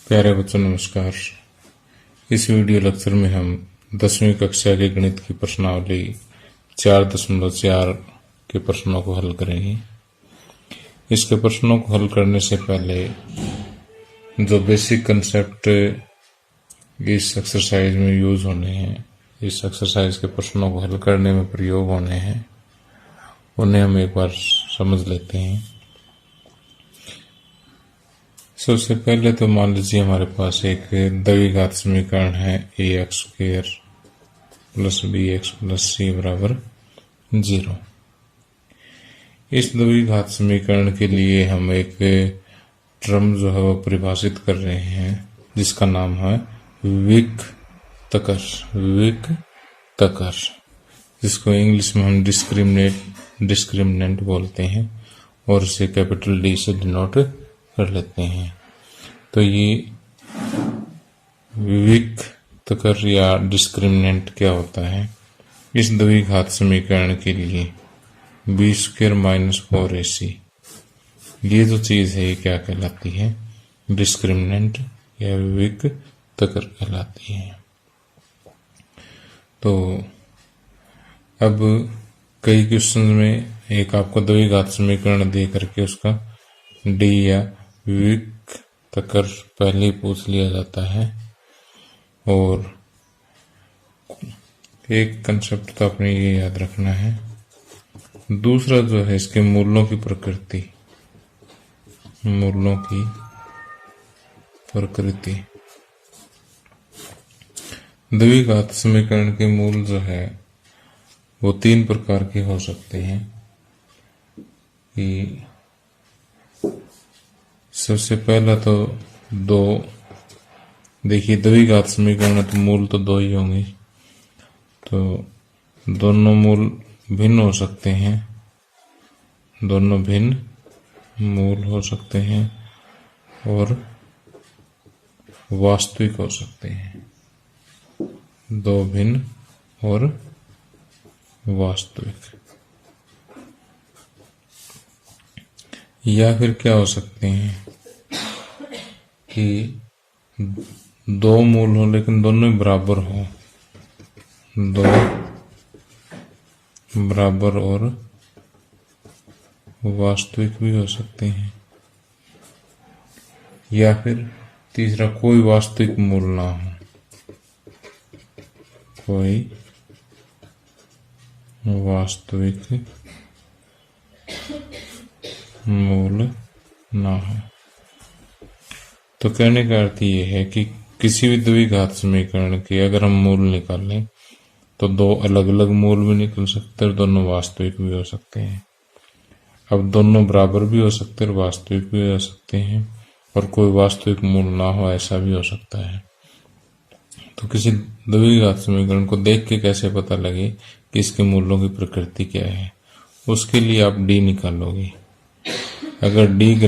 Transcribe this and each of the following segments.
प्यारे बच्चों नमस्कार। इस वीडियो लेक्चर में हम 10वीं कक्षा के गणित की प्रश्नावली 4.4 के प्रश्नों को हल करेंगे। इसके प्रश्नों को हल करने से पहले जो बेसिक कंसेप्ट इस एक्सरसाइज में यूज होने हैं, इस एक्सरसाइज के प्रश्नों को हल करने में प्रयोग होने हैं, उन्हें हम एक बार समझ लेते हैं। सबसे पहले तो मान लीजिए हमारे पास एक द्विघात समीकरण है ax² + bx + c बराबर 0। इस द्विघात समीकरण के लिए हम एक टर्म जो है वो परिभाषित कर रहे हैं जिसका नाम है विकतकर, जिसको इंग्लिश में हम डिस्क्रिमिनेंट बोलते हैं और इसे कैपिटल D से डिनोट कर लेते हैं। तो ये विकतकर या डिस्क्रिमिनेंट क्या होता है? इस द्विघात समीकरण के लिए b² - 4ac ये जो चीज है ये क्या कहलाती है? डिस्क्रिमिनेंट या विकतकर कहलाती है। तो अब कई क्वेश्चन में एक आपको द्विघात समीकरण दे करके उसका डी या विकतकर पहले ही पूछ लिया जाता है। और एक कंसेप्ट तो आपने ये याद रखना है। दूसरा जो है इसके मूलों की प्रकृति, द्विघात समीकरण के मूल जो है वो 3 प्रकार के हो सकते हैं। कि सबसे पहला तो 2, देखिए द्विघात समीकरण तो मूल तो 2 ही होंगे, तो दोनों मूल भिन्न हो सकते हैं, दोनों भिन्न मूल हो सकते हैं और वास्तविक हो सकते हैं। 2 भिन्न और वास्तविक। या फिर क्या हो सकते हैं कि 2 मूल हो लेकिन दोनों बराबर हो, 2 बराबर और वास्तविक भी हो सकते हैं। या फिर तीसरा कोई वास्तविक मूल ना हो, कोई वास्तविक मूल ना हो। तो कहने का अर्थ ये है कि किसी भी द्विघात समीकरण के अगर हम मूल निकालें तो 2 अलग अलग मूल भी निकल सकते हैं और दोनों वास्तविक भी हो सकते हैं। अब दोनों बराबर भी हो सकते हैं और वास्तविक भी हो सकते हैं, और कोई वास्तविक मूल ना हो ऐसा भी हो सकता है। तो किसी द्विघात समीकरण को देख के कैसे पता लगे कि इसके मूलों की प्रकृति क्या है? उसके लिए आप D निकालोगे। अगर D >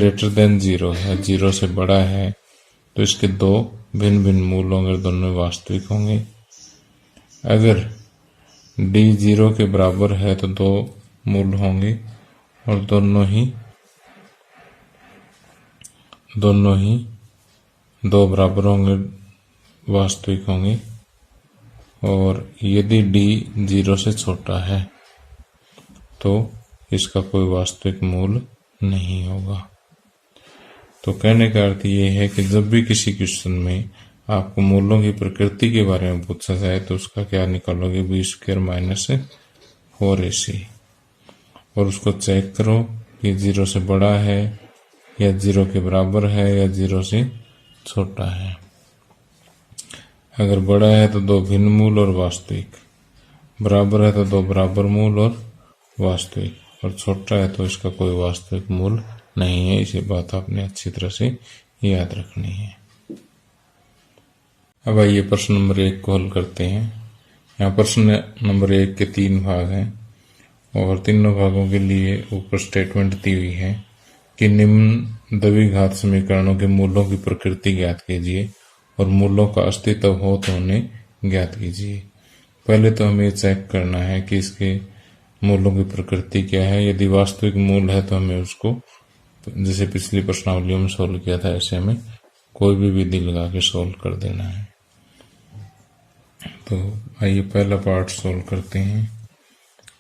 0 है, 0 से बड़ा है, तो इसके 2 भिन्न भिन्न मूल होंगे, दोनों वास्तविक होंगे। अगर D 0 के बराबर है तो 2 मूल होंगे और दोनों ही 2 बराबर होंगे, वास्तविक होंगे। और यदि D 0 से छोटा है तो इसका कोई वास्तविक मूल नहीं होगा। तो कहने का अर्थ ये है कि जब भी किसी क्वेश्चन में आपको मूलों की प्रकृति के बारे में पूछा जाए तो उसका क्या निकालोगे? b² - 4ac। और उसको चेक करो कि 0 से बड़ा है या 0 के बराबर है या 0 से छोटा है। अगर बड़ा है तो 2 भिन्न मूल और वास्तविक, बराबर है तो 2 बराबर मूल और वास्तविक, और छोटा है तो इसका कोई वास्तविक मूल नहीं है। इसे बात आपने अच्छी तरह से याद रखनी है। अब आइए प्रश्न नंबर 1 को हल करते हैं। यहाँ प्रश्न नंबर 1 के 3 भाग हैं और तीनों भागों के लिए ऊपर स्टेटमेंट दी हुई है कि निम्न द्विघात समीकरणों के मूलों की प्रकृति ज्ञात कीजिए और मूलों का अस्तित्व हो तो उन्हें ज्ञात कीजिए। पहले तो हमें चेक करना है कि इसके मूलों की प्रकृति क्या है। यदि वास्तविक मूल है तो हमें उसको, जैसे पिछली प्रश्नावलियों में सोल्व किया था, ऐसे हमें कोई भी विधि लगा के सोल्व कर देना है। तो आइए पहला पार्ट सोल्व करते हैं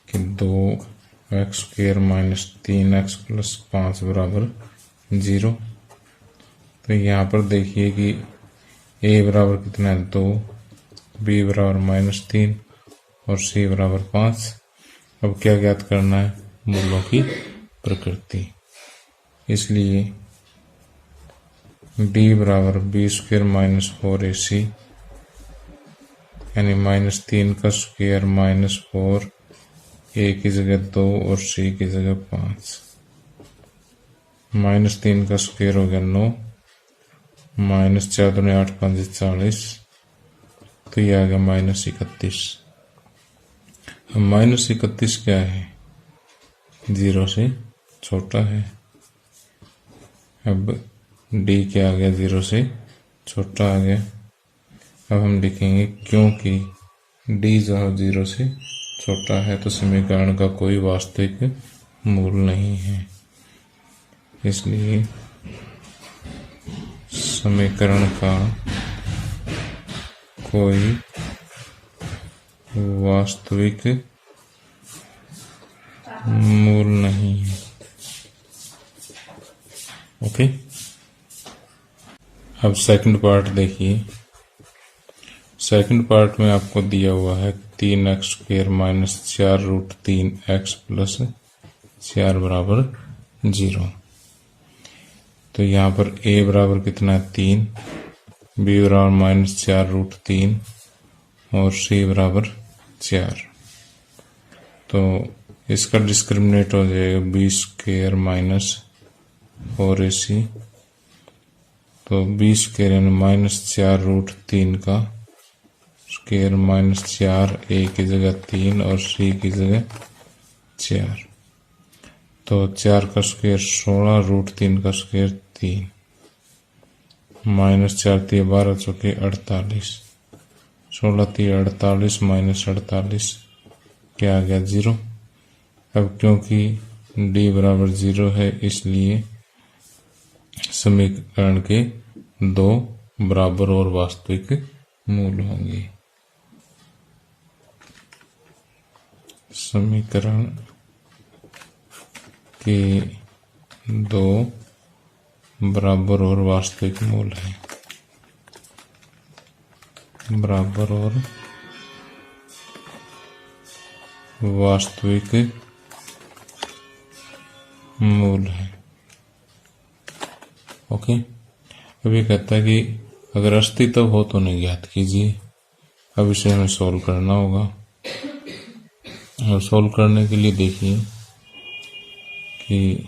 कि 2x² माइनस 3x प्लस 5 बराबर 0। तो यहाँ पर देखिए कि a बराबर कितना है 2, b बराबर -3 और c बराबर 5। अब क्या ज्ञात करना है? मूलों की प्रकृति। इसलिए d बराबर b² माइनस 4ac यानी -3 का स्क्वायर -4, a की जगह 2 और c की जगह 5। -3 का स्क्वायर हो गया 9, -4 दूनी 8 5 40, तो ये आ गया -31। अब -31 क्या है? 0 से छोटा है। अब d क्या आ गया? 0 से छोटा आ गया। अब हम लिखेंगे क्योंकि d जो है 0 से छोटा है तो समीकरण का कोई वास्तविक मूल नहीं है। इसलिए समीकरण का कोई वास्तविक मूल नहीं है। ओके, अब सेकंड पार्ट देखिए। सेकंड पार्ट में आपको दिया हुआ है 3x² माइनस 4√3x प्लस 4 बराबर 0। तो यहाँ पर a बराबर कितना है 3, b बराबर -4√3 और c बराबर 4। तो इसका डिस्क्रिमिनेट हो जाएगा b² माइनस 4ac। तो b² यानी -4√3 का स्क्वायर -4, a की जगह 3 और c की जगह 4। तो 4 का स्क्वायर 16, √3 का स्क्वायर 3, -4 3 12 चौके 48, 16 3 48 -48 क्या आ गया 0। अब क्योंकि d बराबर 0 है इसलिए समीकरण के 2 बराबर और वास्तविक मूल होंगे। समीकरण के 2 बराबर और वास्तविक मूल हैं। बराबर और वास्तविक मूल है। ओके, अभी कहता है कि अगर अस्तित्व हो तो नहीं ज्ञात कीजिए। अब इसे हमें सॉल्व करना होगा। और सॉल्व करने के लिए देखिए कि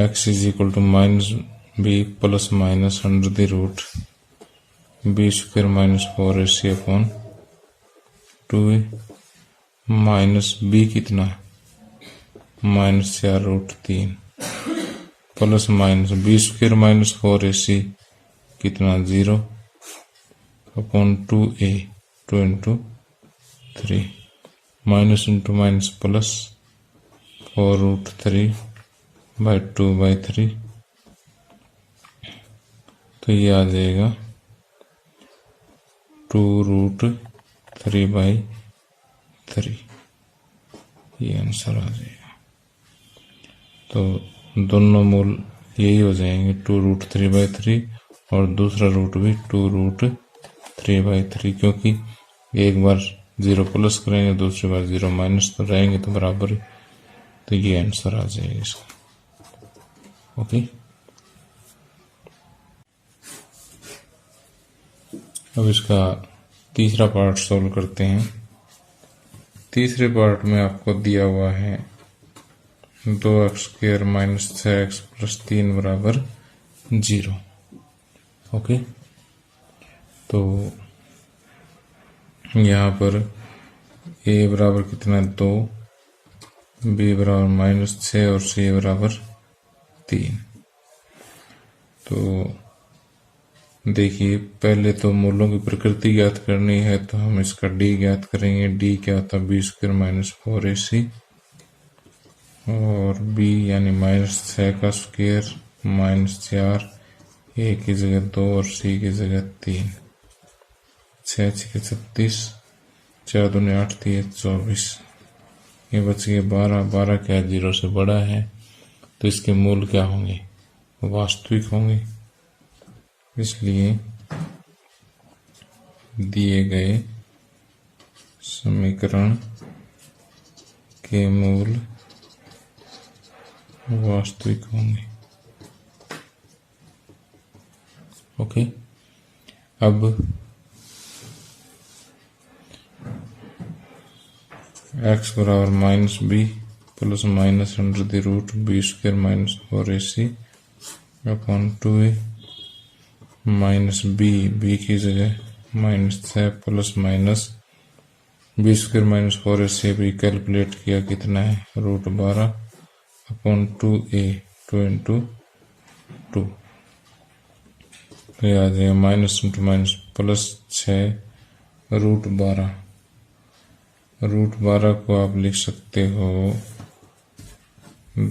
x = -b plus minus under the root b² minus 4ac upon 2a minus b कितना -4√3 plus minus b² minus 4ac कितना 0 upon 2a 2 × 3 minus into minus plus 4√3/2/3। तो ये आ जाएगा 2√3/3। ये आंसर आ जाएगा। तो दोनों मूल यही हो जाएंगे 2√3/3 और दूसरा रूट भी 2√3/3, क्योंकि एक बार 0 प्लस करेंगे दूसरी बार 0 माइनस तो रहेंगे तो बराबर। तो ये आंसर आ जाएगा इसका। ओके, अब इसका तीसरा पार्ट सॉल्व करते हैं। तीसरे पार्ट में आपको दिया हुआ है 2x² माइनस 6x प्लस 3 बराबर 0। ओके, तो यहाँ पर a बराबर कितना 2, b बराबर -6 और c बराबर 3। तो देखिए पहले तो मूलों की प्रकृति ज्ञात करनी है, तो हम इसका d ज्ञात करेंगे। d क्या होता है b² माइनस 4ac और b यानी -6 का स्क्वायर -4, ए की जगह 2 और सी की जगह 3। 6 6 36, 4 दूनी 8, 3 24। ये बच गए 12। 12 क्या 0 से बड़ा है, तो इसके मूल क्या होंगे, वास्तविक होंगे। इसलिए दिए गए समीकरण के मूल वास्तविक होंगे। ओके, अब x बराबर -b plus minus under the root b² -4ac upon 2a minus b की जगह -6 प्लस माइनस b² -4ac भी कैलकुलेट किया, कितना है √12 अपॉन 2a 2 इंटू 2, तो ये आ जाएगा माइनस इंटू माइनस प्लस 6 √12। √12 को आप लिख सकते हो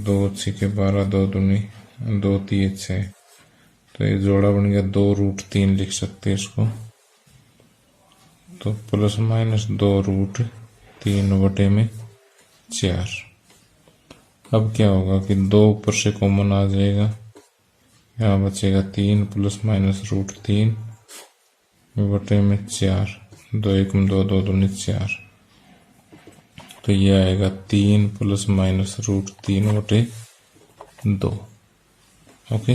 2 6 12, 2 दूनी 2 3 6, तो ये जोड़ा बन गया 2√3 लिख सकते हैं इसको। तो प्लस माइनस 2√3/4। अब क्या होगा कि 2 ऊपर से कॉमन आ जाएगा, यहाँ बचेगा 3 प्लस माइनस √3/4। 2 1 2, 2 दूनी 4, तो ये आएगा 3 प्लस माइनस √3/2। ओके,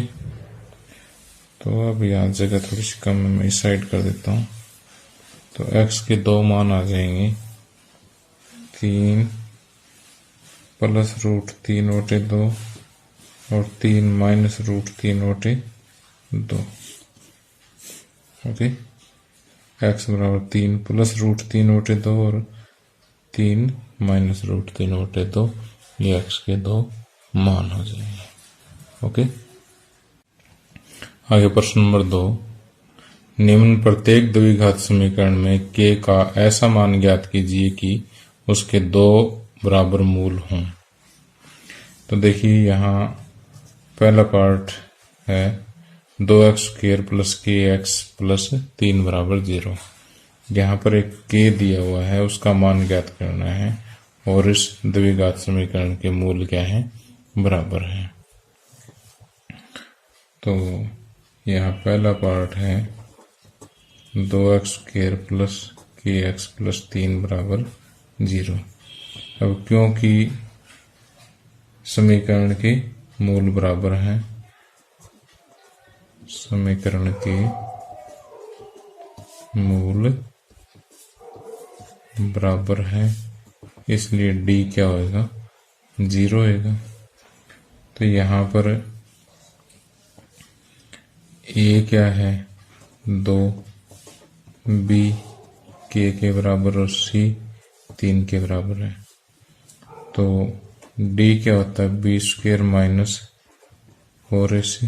तो अब यहाँ जगह थोड़ी सी कम है, मैं इस साइड कर देता हूँ। तो x के 2 मान आ जाएंगे 3 प्लस √3/2 और 3 माइनस √3/2। ओके, x बराबर 3 प्लस √3/2 और 3 माइनस √3/2, ये x के 2 मान हो जाएंगे। ओके, आगे प्रश्न नंबर 2। निम्न प्रत्येक द्विघात समीकरण में k का ऐसा मान ज्ञात कीजिए कि उसके 2 बराबर मूल हों। तो देखिए यहाँ पहला पार्ट है 2x² प्लस kx प्लस 3 बराबर 0। यहाँ पर एक k दिया हुआ है, उसका मान ज्ञात करना है, और इस द्विघात समीकरण के मूल क्या है, बराबर है। तो यहाँ पहला पार्ट है 2x² प्लस kx प्लस 3 बराबर 0। अब क्योंकि समीकरण के मूल बराबर हैं, समीकरण के मूल बराबर हैं, इसलिए d क्या होएगा, 0 होएगा। तो यहाँ पर a क्या है, 2, b k के बराबर और c 3 के बराबर है। तो d क्या होता है, b² माइनस 4ac।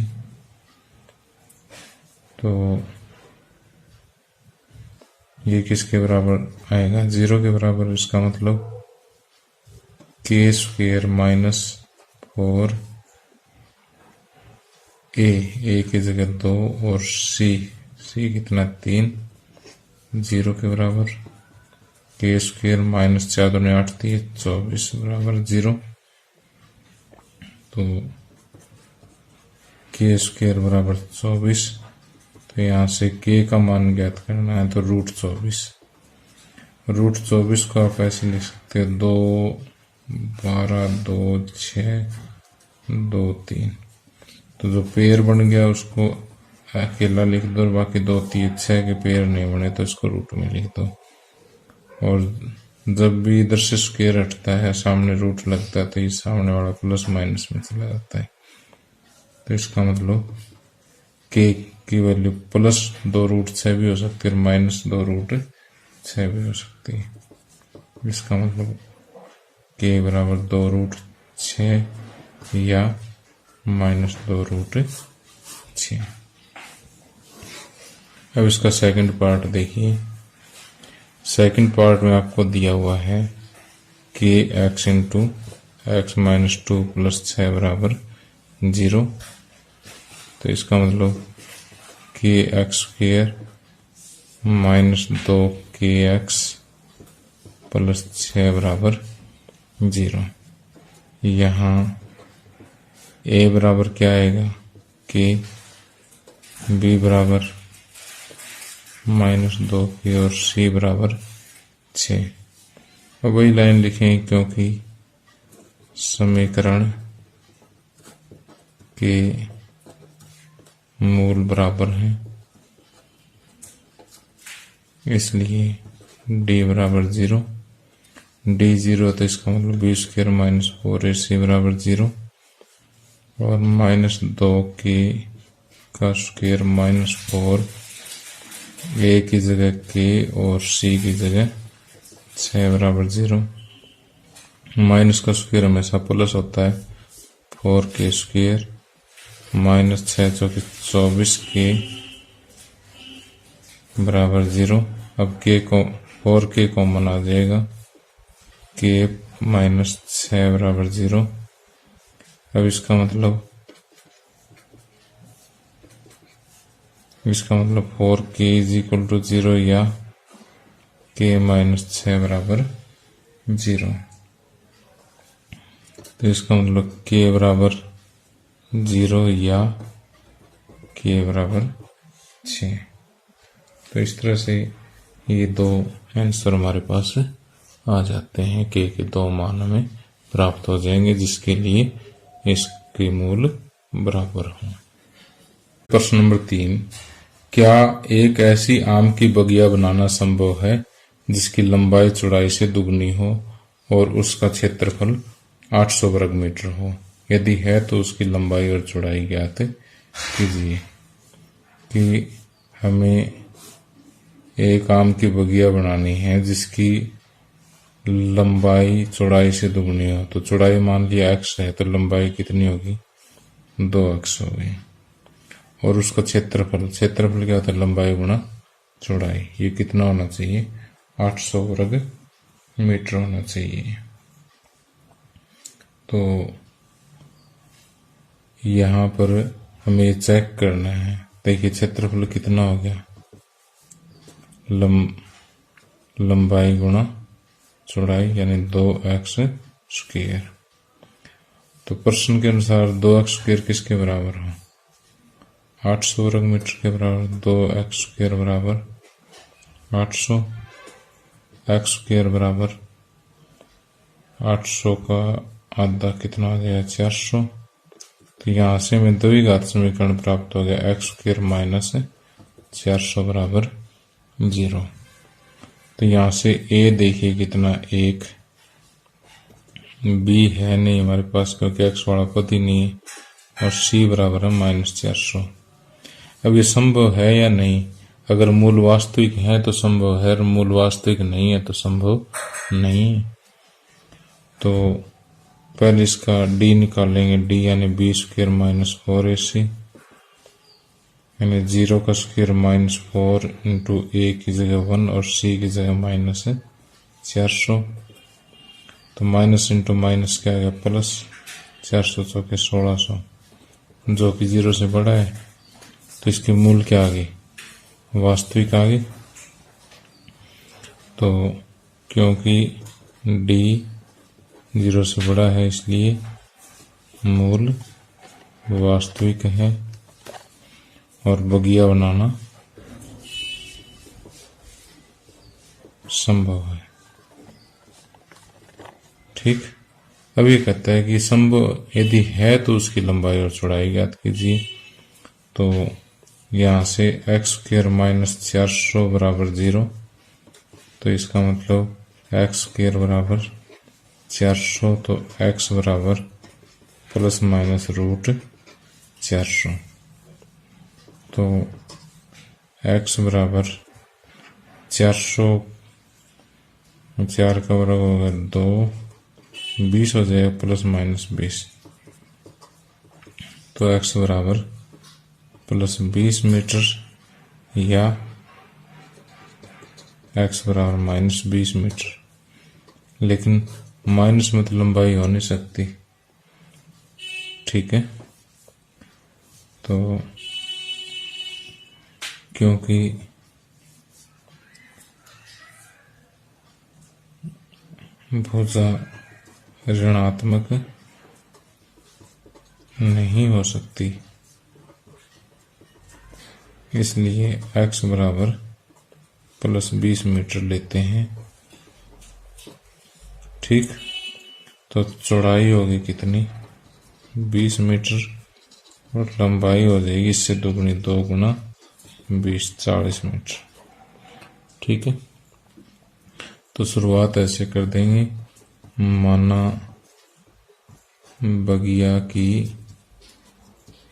तो ये किसके बराबर आएगा, 0 के बराबर। इसका मतलब k² माइनस 4 a की जगह 2 और c कितना 3, 0 के बराबर। k² माइनस 4 दूनी 8, 3 24 बराबर 0। तो k² बराबर 24। तो यहाँ से k का मान ज्ञात करना है, तो √24। √24 को आप ऐसे लिख सकते हैं 2 12 2 6 2 3। तो जो पेयर बन गया उसको अकेला लिख दो, और बाकी 2 3 6 के पेयर नहीं बने तो इसको रूट में लिख दो। और जब भी इधर से स्क्वायर हटता है, सामने रूट लगता है, तो ये सामने वाला प्लस माइनस में चला जाता है। तो इसका मतलब k की वैल्यू प्लस 2√6 भी हो सकती है और माइनस 2√6 भी हो सकती है। इसका मतलब k बराबर 2√6 या माइनस 2√6। अब इसका सेकंड पार्ट देखिए। सेकंड पार्ट में आपको दिया हुआ है kx इंटू x -2 प्लस 6 बराबर 0। तो इसका मतलब के x square minus 2kx plus 6 बराबर 0। यहाँ a बराबर क्या आएगा, के, b बराबर -2k और c बराबर 6। अब वही लाइन लिखें क्योंकि समीकरण के मूल बराबर हैं, इसलिए d बराबर 0। d 0 तो इसका मतलब b स्क्वायर माइनस 4ac बराबर 0 और -2k का स्क्वायर -4, a की जगह k और c की जगह 6 बराबर 0। माइनस का स्क्वायर हमेशा प्लस होता है, 4k स्क्वायर माइनस 6 चौके 24k बराबर 0। अब k को 4k कॉमन आ जाएगा, k माइनस 6 बराबर 0। अब इसका मतलब 4k इज इक्वल टू 0 या k माइनस 6 बराबर 0। तो इसका मतलब k बराबर 0 या k बराबर 6। तो इस तरह से ये दो आंसर हमारे पास आ जाते हैं, k के दो मान हमें प्राप्त हो जाएंगे जिसके लिए इसके मूल बराबर हों। प्रश्न नंबर 3, क्या एक ऐसी आम की बगिया बनाना संभव है जिसकी लंबाई चौड़ाई से दुगनी हो और उसका क्षेत्रफल 800 वर्ग मीटर हो? यदि है तो उसकी लंबाई और चौड़ाई ज्ञात कीजिए। कि हमें एक आम की बगिया बनानी है जिसकी लंबाई चौड़ाई से दुगनी हो, तो चौड़ाई मान लिया x है तो लंबाई कितनी होगी, 2x होगी। और उसका क्षेत्रफल क्या होता है, लंबाई गुणा चौड़ाई, ये कितना होना चाहिए, 800 वर्ग मीटर होना चाहिए। तो यहाँ पर हमें चेक करना है, देखिए क्षेत्रफल कितना हो गया, लंबाई गुणा चौड़ाई यानी 2x स्क्वायर। तो प्रश्न के अनुसार 2x स्क्वायर किसके बराबर हो, 800 वर्ग मीटर के बराबर। 2x स्क्वायर बराबर 800, x स्क्वायर बराबर 800 का आधा कितना हो जाएगा, 400। तो यहाँ से हमें द्विघात समीकरण प्राप्त हो गया, x स्क्वायर माइनस 400 बराबर 0। तो यहाँ से a देखिए कितना, 1, b है नहीं हमारे पास क्योंकि x वाला पद ही नहीं है, और c बराबर है -400। अब ये संभव है या नहीं, अगर मूल वास्तविक है तो संभव है और मूल वास्तविक नहीं है तो संभव नहीं है। तो पहले इसका d निकालेंगे, d यानी b स्क्वायर माइनस 4ac यानी 0 का स्क्वायर -4 इंटू a की जगह 1 और c की जगह -400। तो माइनस इंटू माइनस क्या आ गया, प्लस, 400 चौके 1600 जो कि 0 से बड़ा है, तो इसके मूल क्या आ गई, वास्तविक आ गई। तो क्योंकि d 0 से बड़ा है इसलिए मूल वास्तविक है और बगिया बनाना संभव है। ठीक, अब ये कहता है कि संभव यदि है तो उसकी लंबाई और चौड़ाई ज्ञात कीजिए। तो यहाँ से x स्क्वायर माइनस 400 बराबर 0, तो इसका मतलब x स्क्वायर बराबर 400, तो x बराबर प्लस माइनस रूट 400। तो x बराबर 400, 4 का वर्ग होगा 2, 20 हो जाएगा प्लस माइनस 20। तो x बराबर प्लस 20 मीटर या x बराबर माइनस 20 मीटर। लेकिन माइनस में तो लंबाई हो नहीं सकती, ठीक है। तो क्योंकि भुजा ऋणात्मक नहीं हो सकती, इसलिए x बराबर प्लस 20 मीटर लेते हैं। ठीक, तो चौड़ाई होगी कितनी, 20 मीटर और लंबाई हो जाएगी इससे दोगुनी, 2 गुना 20, 40 मीटर। ठीक है, तो शुरुआत ऐसे कर देंगे। माना बगिया की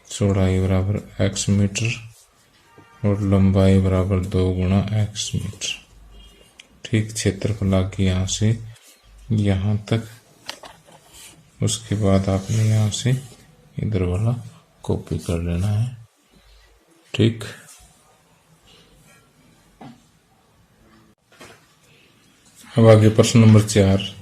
चौड़ाई बराबर x मीटर और लंबाई बराबर 2 गुना x मीटर। ठीक, क्षेत्रफल आ गया यहाँ से यहाँ तक। उसके बाद आपने यहाँ से इधर वाला कॉपी कर लेना है। ठीक, अब आगे प्रश्न नंबर 4।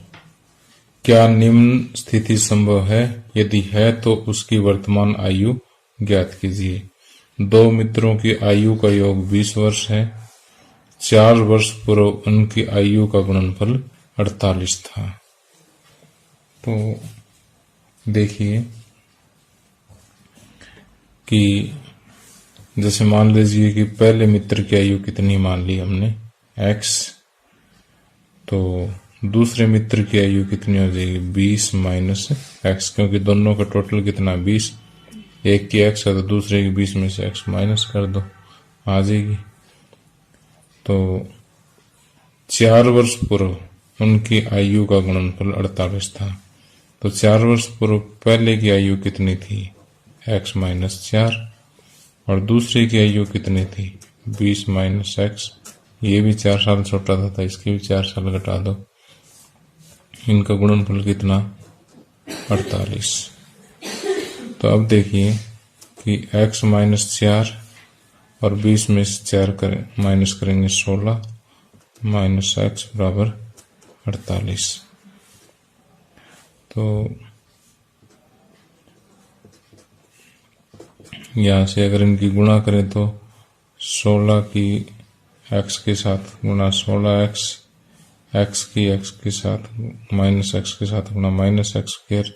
क्या निम्न स्थिति संभव है? यदि है तो उसकी वर्तमान आयु ज्ञात कीजिए। 2 मित्रों की आयु का योग 20 वर्ष है। 4 वर्ष पूर्व उनकी आयु का गुणनफल 48 था। तो देखिए कि जैसे मान लीजिए कि पहले मित्र की आयु कितनी मान ली हमने, x, तो दूसरे मित्र की आयु कितनी हो जाएगी, 20 माइनस x, क्योंकि दोनों का टोटल कितना 20, एक की x है तो दूसरे की 20 में से x माइनस कर दो, आ जाएगी। तो 4 वर्ष पूर्व उनकी आयु का गुणनफल 48 था। तो 4 वर्ष पूर्व पहले की आयु कितनी थी, x माइनस 4, और दूसरे की आयु कितनी थी, 20 माइनस x। ये भी 4 साल छोटा था, इसकी भी 4 साल घटा दो। इनका गुणनफल कितना, 48। तो अब देखिए कि x माइनस 4 और 20 में से 4 करें माइनस करेंगे 16 माइनस x बराबर 48। तो यहाँ से अगर इनकी गुणा करें तो 16 की x के साथ गुणा 16x, x की x के साथ माइनस x के साथ गुणा माइनस x स्क्वायर,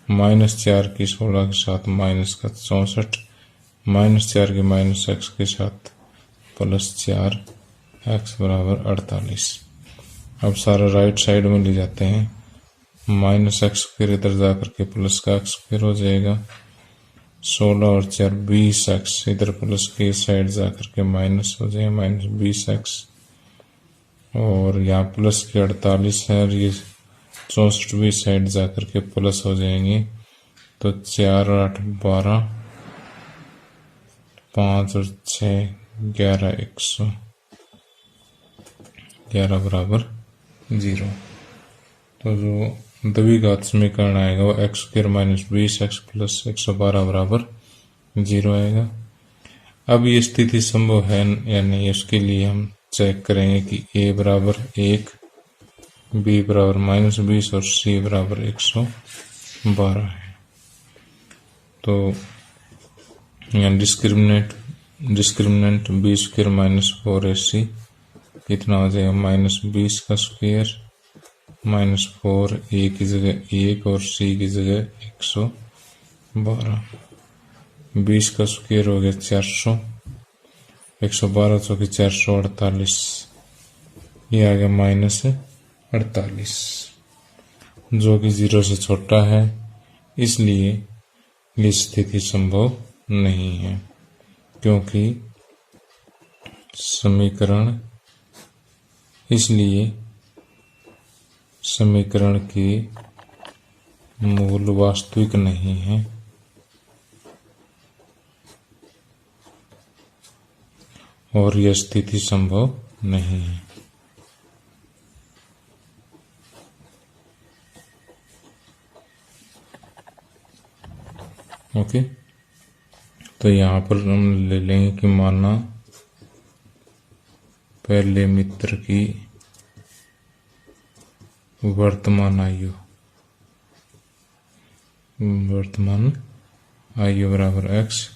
माइनस 4 की 16 के साथ माइनस का 64, माइनस 4 के माइनस x के साथ प्लस 4, x बराबर 48। अब सारा राइट साइड में ले जाते हैं, माइनस x स्क्वायर इधर जाकर के प्लस का x स्क्वायर हो जाएगा, 16 और 4 20x, इधर प्लस के साइड जाकर के माइनस हो जाएगा, माइनस 20x, और यहाँ प्लस के 48 है और ये 64 भी साइड जाकर के प्लस हो जाएंगे। तो 4 और 8 12, 5 और 6 11, 111 बराबर 0। तो जो द्विघात समीकरण आएगा वो x square minus 20x plus 112 बराबर 0 आएगा। अब ये स्थिति संभव है या नहीं, उसके लिए हम चेक करेंगे कि a बराबर 1, b बराबर माइनस 20 और c बराबर 112 है। तो यहाँ discriminant b square minus 4ac कितना हो जाएगा, माइनस 20 का स्क्वायर माइनस 4, a की जगह 1 और c की जगह 112, 20 का स्क्वायर हो गया 400, 112 चौके 448, ये आ गया माइनस 48, जो कि 0 से छोटा है, इसलिए ये स्थिति संभव नहीं है, क्योंकि समीकरण के मूल वास्तविक नहीं है, और यह स्थिति संभव नहीं है। ओके, तो यहाँ पर हम ले लेंगे कि माना पहले मित्र की वर्तमान आयु बराबर x,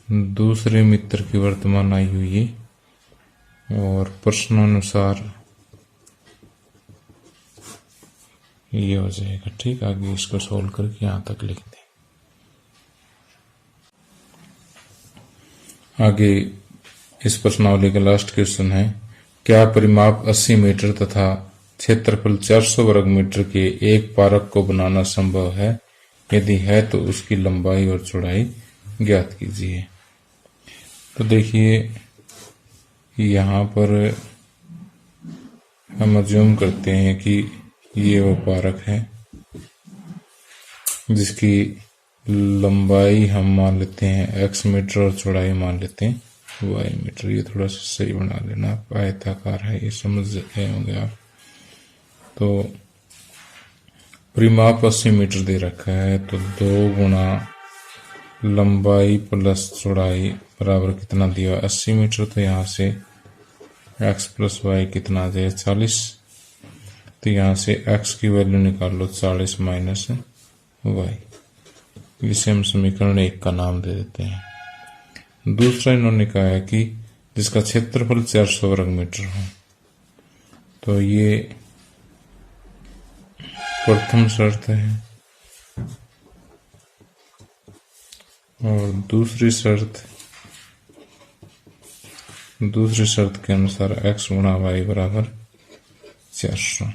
दूसरे मित्र की वर्तमान आयु ये, और प्रश्नानुसार ये हो जाएगा। ठीक, आगे इसको सोल्व करके यहां तक लिख दें। आगे इस प्रश्नावली का लास्ट क्वेश्चन है, क्या परिमाप 80 मीटर तथा क्षेत्रफल 400 वर्ग मीटर के एक पारक को बनाना संभव है? यदि है तो उसकी लंबाई और चौड़ाई ज्ञात कीजिए। तो देखिए यहां पर हम अज्यूम करते हैं कि ये वो पारक है जिसकी लंबाई हम मान लेते हैं x मीटर और चौड़ाई मान लेते हैं y मीटर। ये थोड़ा सा सही बना लेना, आयताकार है, ये समझ गए होंगे आप। तो परिमाप 80 मीटर दे रखा है, तो 2 गुना लंबाई प्लस चौड़ाई बराबर कितना दिया, 80 मीटर। तो यहाँ से x प्लस वाई कितना आ जाए, 40। तो यहाँ से x की वैल्यू निकाल लो, 40 माइनस वाई। इसे हम समीकरण 1 का नाम दे देते हैं। दूसरा इन्होंने कहा है कि जिसका क्षेत्रफल 400 वर्ग मीटर हो। तो ये प्रथम शर्त है, और दूसरी शर्त के अनुसार x गुणा वाई बराबर 400।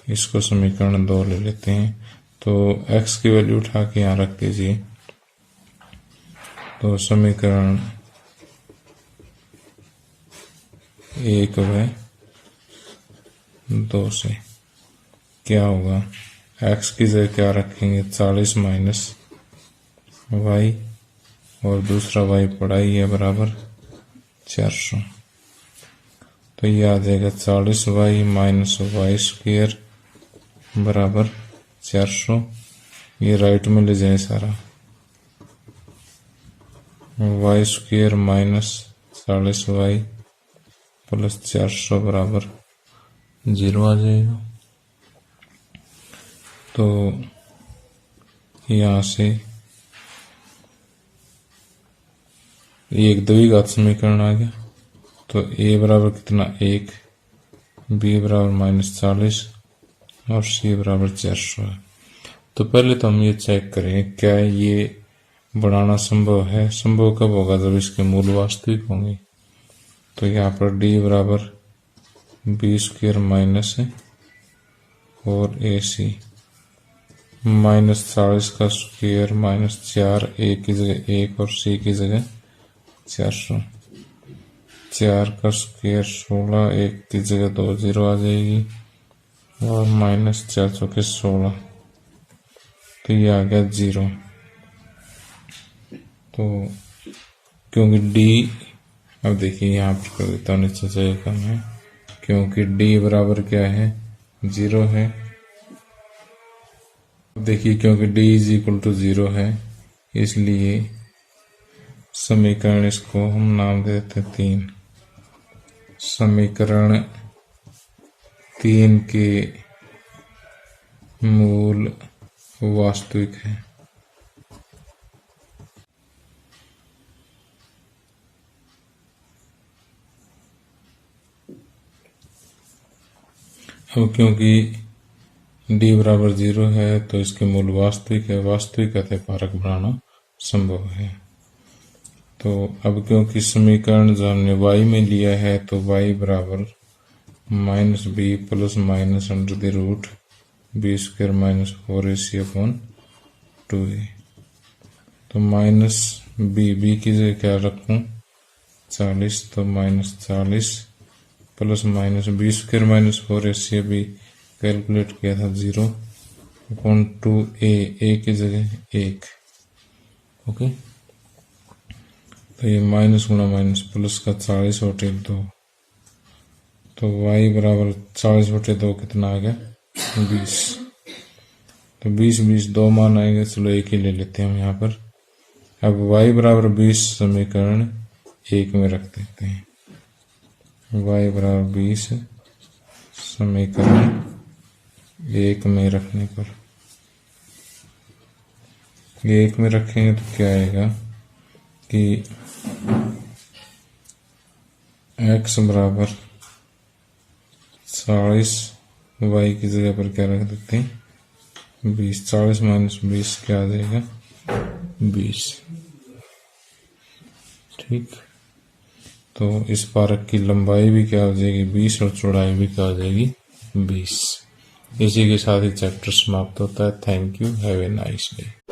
इसको समीकरण 2 ले लेते हैं। तो x की वैल्यू उठा के यहां रख दीजिए। तो समीकरण 1 व 2 से क्या होगा, x की जगह क्या रखेंगे, 40 माइनस वाई, और दूसरा y पड़ा ही है बराबर 400। तो ये आ जाएगा 40 वाई माइनस वाई स्क्वायर बराबर 400। ये राइट में ले जाए सारा, y square minus 40 y plus 400 बराबर 0 आ जाएगा। तो यहां से एक द्विघात समीकरण आ गया। तो a बराबर कितना, 1, b बराबर माइनस 40 और c बराबर 400 है। तो पहले तो हम ये चेक करें क्या ये बढ़ाना संभव है। संभव कब होगा, जब इसके मूल वास्तविक होंगे। तो यहाँ पर d बराबर बी स्क्वायर माइनस है और AC माइनस 40 का स्क्वायर माइनस 4, a की जगह 1 और c की जगह 400। 4 का स्क्वायर 16, 1 की जगह 2 0 आ जाएगी, और माइनस 4 चौके 16। तो ये आ गया 0। तो क्योंकि d, अब देखिए यहाँ पर कर देता हूँ नीचे से कम है, क्योंकि d बराबर क्या है, 0 है। देखिए क्योंकि d इज इक्वल टू 0 है, इसलिए समीकरण इसको हम नाम देते हैं 3। समीकरण 3 के मूल वास्तविक है। अब क्योंकि d बराबर 0 है तो इसके मूल वास्तविक है। वास्तविक कहते पारक बनाना संभव है। तो अब क्योंकि समीकरण जो हमने y में लिया है, तो y बराबर minus b plus minus under the root b square minus 4ac upon 2a। तो माइनस बी की जगह क्या रखूं, 40। तो minus 40 plus minus b square minus 4ac अभी कैलकुलेट किया था 0 अपॉन 2a की जगह 1। ओके, तो ये माइनस गुणा माइनस प्लस का 40 बटे 2। तो y बराबर 40 बटे 2 कितना आ गया, 20। तो 20 2 मान आएंगे, चलो एक ही ले लेते हैं हम यहाँ पर। अब y बराबर 20 समीकरण 1 में रख देते हैं। y बराबर 20 समीकरण 1 में रखने पर, 1 में रखेंगे तो क्या आएगा, कि x बराबर 40, y की जगह पर क्या रख देते हैं 20। 40 माइनस 20 क्या आ जाएगा 20। ठीक, तो इस पारक की लंबाई भी क्या हो जाएगी 20 और चौड़ाई भी क्या हो जाएगी 20। इसी के साथ ही चैप्टर समाप्त होता है। Thank you, have a nice day.